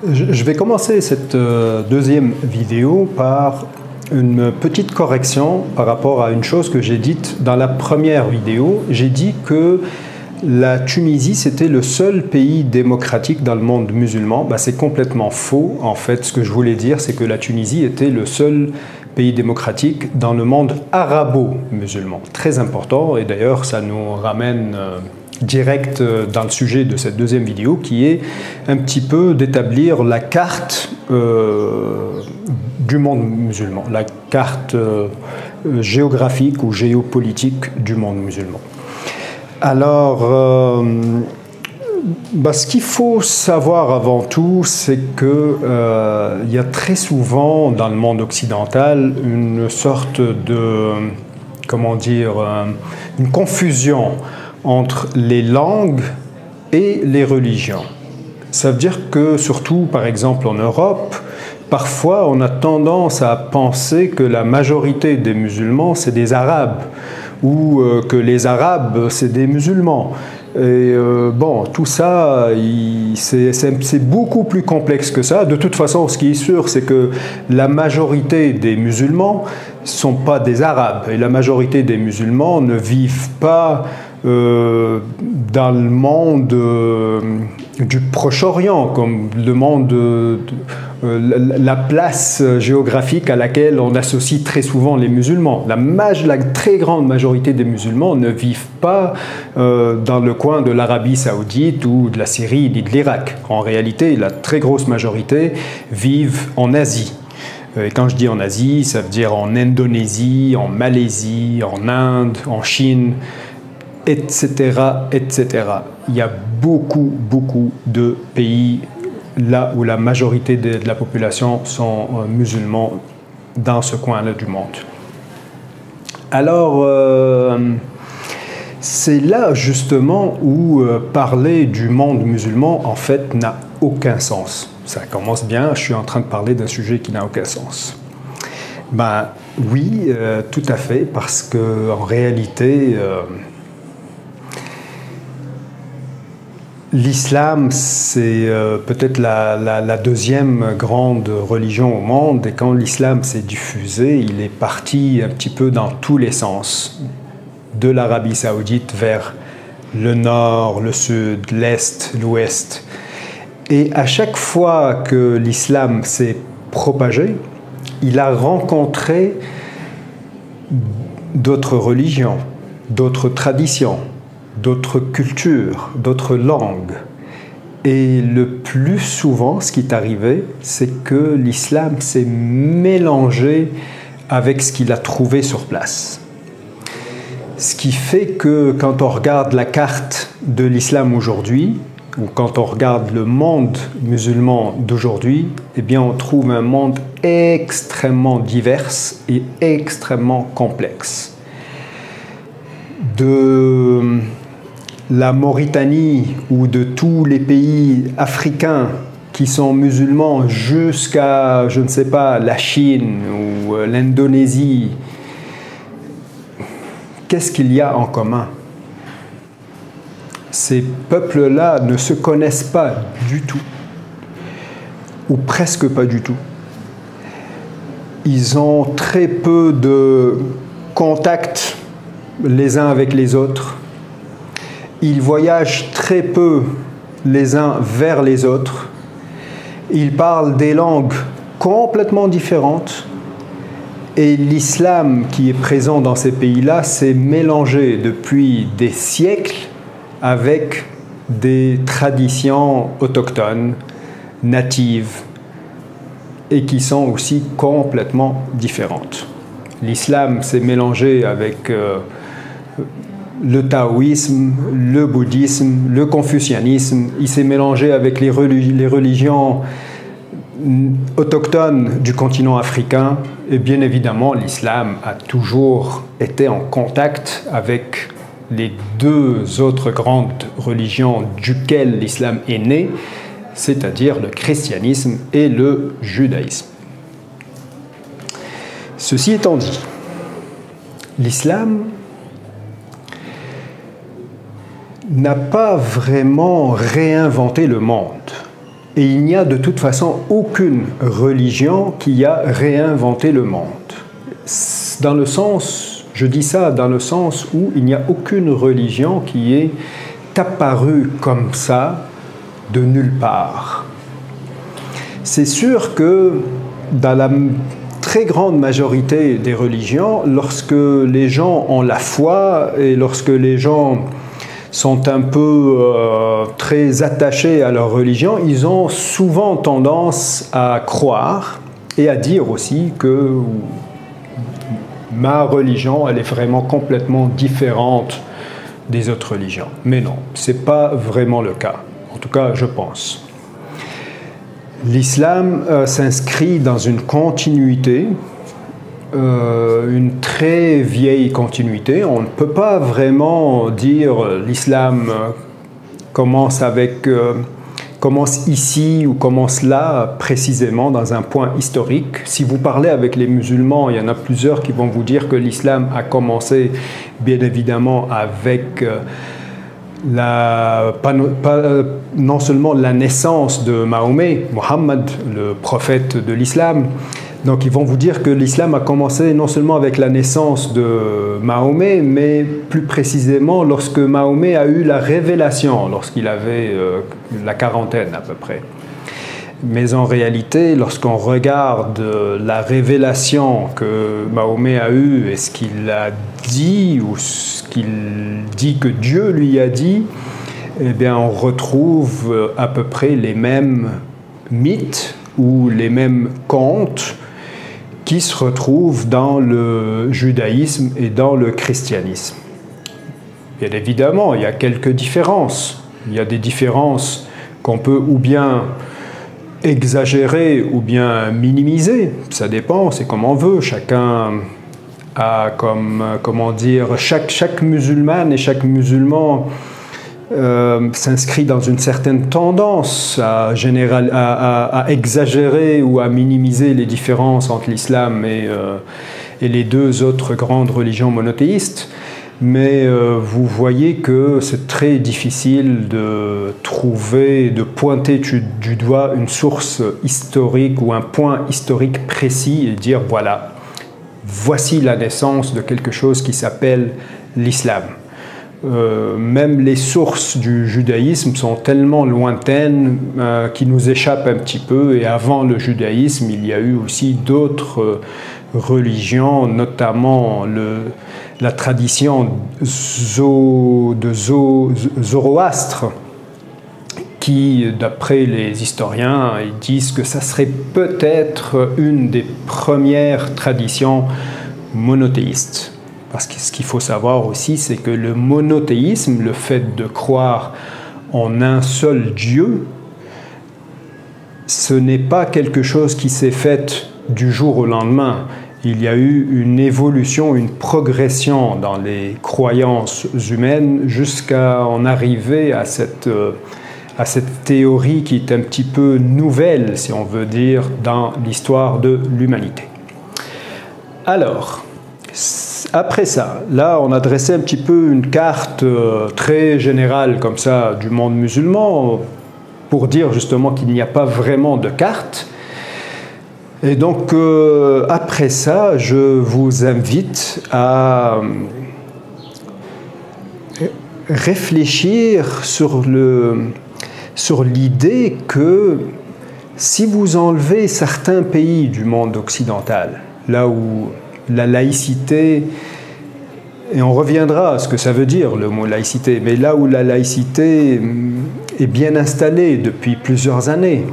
Je vais commencer cette deuxième vidéo par une petite correction par rapport à une chose que j'ai dite dans la première vidéo. J'ai dit que la Tunisie, c'était le seul pays démocratique dans le monde musulman. C'est complètement faux. En fait, ce que je voulais dire, c'est que la Tunisie était le seul pays démocratique dans le monde arabo-musulman. Très important, et d'ailleurs, ça nous ramène direct dans le sujet de cette deuxième vidéo, qui est un petit peu d'établir la carte du monde musulman, la carte géographique ou géopolitique du monde musulman. Alors, ce qu'il faut savoir avant tout, c'est qu'il y a très souvent dans le monde occidental une sorte de, une confusion entre les langues et les religions. Ça veut dire que, surtout par exemple en Europe, parfois on a tendance à penser que la majorité des musulmans c'est des Arabes, ou que les Arabes c'est des musulmans. Et tout ça, c'est beaucoup plus complexe que ça. De toute façon, ce qui est sûr, c'est que la majorité des musulmans ne sont pas des Arabes. Et la majorité des musulmans ne vivent pas dans le monde du Proche-Orient, comme le monde la place géographique à laquelle on associe très souvent les musulmans. La très grande majorité des musulmans ne vivent pas dans le coin de l'Arabie Saoudite ou de la Syrie ni de l'Irak. En réalité, la très grosse majorité vivent en Asie. Et quand je dis en Asie, ça veut dire en Indonésie, en Malaisie, en Inde, en Chine, etc., etc. Il y a beaucoup de pays là où la majorité de la population sont musulmans dans ce coin-là du monde. Alors, c'est là justement où parler du monde musulman, en fait, n'a aucun sens. Ça commence bien, je suis en train de parler d'un sujet qui n'a aucun sens. Oui, tout à fait, parce qu'en réalité, l'islam, c'est peut-être la deuxième grande religion au monde, et quand l'islam s'est diffusé, il est parti un petit peu dans tous les sens, de l'Arabie Saoudite vers le nord, le sud, l'est, l'ouest. Et à chaque fois que l'islam s'est propagé, il a rencontré d'autres religions, d'autres traditions, d'autres cultures, d'autres langues. Et le plus souvent, ce qui est arrivé, c'est que l'islam s'est mélangé avec ce qu'il a trouvé sur place. Ce qui fait que quand on regarde la carte de l'islam aujourd'hui, ou quand on regarde le monde musulman d'aujourd'hui, eh bien on trouve un monde extrêmement divers et extrêmement complexe. De la Mauritanie ou de tous les pays africains qui sont musulmans jusqu'à, je ne sais pas, la Chine ou l'Indonésie, qu'est-ce qu'il y a en commun? Ces peuples-là ne se connaissent pas du tout, ou presque pas du tout. Ils ont très peu de contact les uns avec les autres. Ils voyagent très peu les uns vers les autres. Ils parlent des langues complètement différentes. Et l'islam qui est présent dans ces pays-là s'est mélangé depuis des siècles avec des traditions autochtones, natives, et qui sont aussi complètement différentes. L'islam s'est mélangé avec le taoïsme, le bouddhisme, le confucianisme. Il s'est mélangé avec les religions autochtones du continent africain. Et bien évidemment, l'islam a toujours été en contact avec les deux autres grandes religions duquel l'islam est né, c'est-à-dire le christianisme et le judaïsme. Ceci étant dit, l'islam n'a pas vraiment réinventé le monde. Et il n'y a de toute façon aucune religion qui a réinventé le monde. Dans le sens, je dis ça dans le sens où il n'y a aucune religion qui est apparue comme ça de nulle part. C'est sûr que dans la très grande majorité des religions, lorsque les gens ont la foi et lorsque les gens sont un peu très attachés à leur religion, ils ont souvent tendance à croire et à dire aussi que ma religion, elle est vraiment complètement différente des autres religions. Mais non, ce n'est pas vraiment le cas. En tout cas, je pense. L'islam s'inscrit dans une continuité, une très vieille continuité. On ne peut pas vraiment dire l'islam commence ici ou commence là précisément dans un point historique. Si vous parlez avec les musulmans, il y en a plusieurs qui vont vous dire que l'islam a commencé bien évidemment avec non seulement la naissance de Mahomet, Mohammed, le prophète de l'islam. Donc ils vont vous dire que l'islam a commencé non seulement avec la naissance de Mahomet, mais plus précisément lorsque Mahomet a eu la révélation, lorsqu'il avait la quarantaine à peu près. Mais en réalité, lorsqu'on regarde la révélation que Mahomet a eue et ce qu'il a dit ou ce qu'il dit que Dieu lui a dit, eh bien on retrouve à peu près les mêmes mythes ou les mêmes contes qui se retrouvent dans le judaïsme et dans le christianisme. Bien évidemment, il y a quelques différences. Il y a des différences qu'on peut ou bien exagérer ou bien minimiser. Ça dépend, c'est comme on veut. Chacun a chaque musulmane et chaque musulman s'inscrit dans une certaine tendance à exagérer ou à minimiser les différences entre l'islam et les deux autres grandes religions monothéistes. Mais vous voyez que c'est très difficile de trouver, de pointer du doigt une source historique ou un point historique précis et dire voilà, voici la naissance de quelque chose qui s'appelle l'islam. Même les sources du judaïsme sont tellement lointaines qu'ils nous échappent un petit peu. Et avant le judaïsme, il y a eu aussi d'autres religions, notamment la tradition de Zoroastre, qui, d'après les historiens, ils disent que ça serait peut-être une des premières traditions monothéistes. Parce que ce qu'il faut savoir aussi, c'est que le monothéisme, le fait de croire en un seul Dieu, ce n'est pas quelque chose qui s'est fait du jour au lendemain. Il y a eu une évolution, une progression dans les croyances humaines jusqu'à en arriver à cette théorie qui est un petit peu nouvelle, si on veut dire, dans l'histoire de l'humanité. Alors, après ça, là, on a dressé un petit peu une carte très générale comme ça du monde musulman pour dire justement qu'il n'y a pas vraiment de carte. Et donc, après ça, je vous invite à réfléchir sur l'idée que si vous enlevez certains pays du monde occidental, là où la laïcité, et on reviendra à ce que ça veut dire le mot laïcité, mais là où la laïcité est bien installée depuis plusieurs années,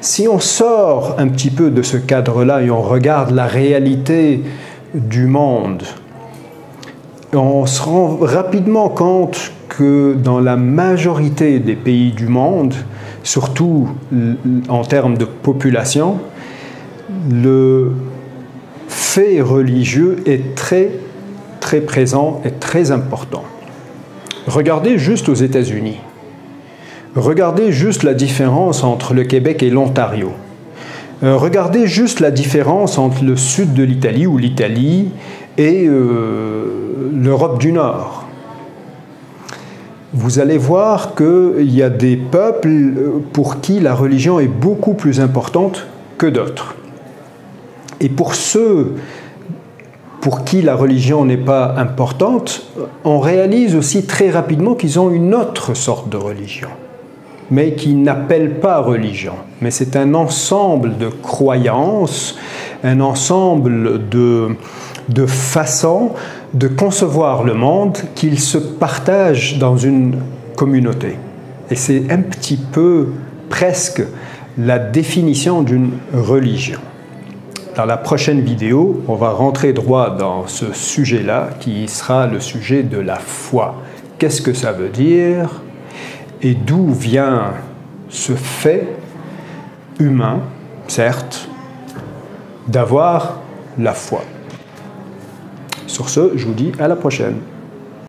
si on sort un petit peu de ce cadre-là et on regarde la réalité du monde, on se rend rapidement compte que dans la majorité des pays du monde, surtout en termes de population, le fait religieux est très, très présent et très important. Regardez juste aux États-Unis. Regardez juste la différence entre le Québec et l'Ontario. Regardez juste la différence entre le sud de l'Italie ou l'Italie et l'Europe du Nord. vous allez voir qu'il y a des peuples pour qui la religion est beaucoup plus importante que d'autres. Et pour ceux pour qui la religion n'est pas importante, on réalise aussi très rapidement qu'ils ont une autre sorte de religion, mais qui n'appelle pas religion. Mais c'est un ensemble de croyances, un ensemble de façons de concevoir le monde qu'ils se partagent dans une communauté. Et c'est un petit peu presque la définition d'une religion. Dans la prochaine vidéo, on va rentrer droit dans ce sujet-là, qui sera le sujet de la foi. Qu'est-ce que ça veut dire? Et d'où vient ce fait humain, certes, d'avoir la foi? Sur ce, je vous dis à la prochaine.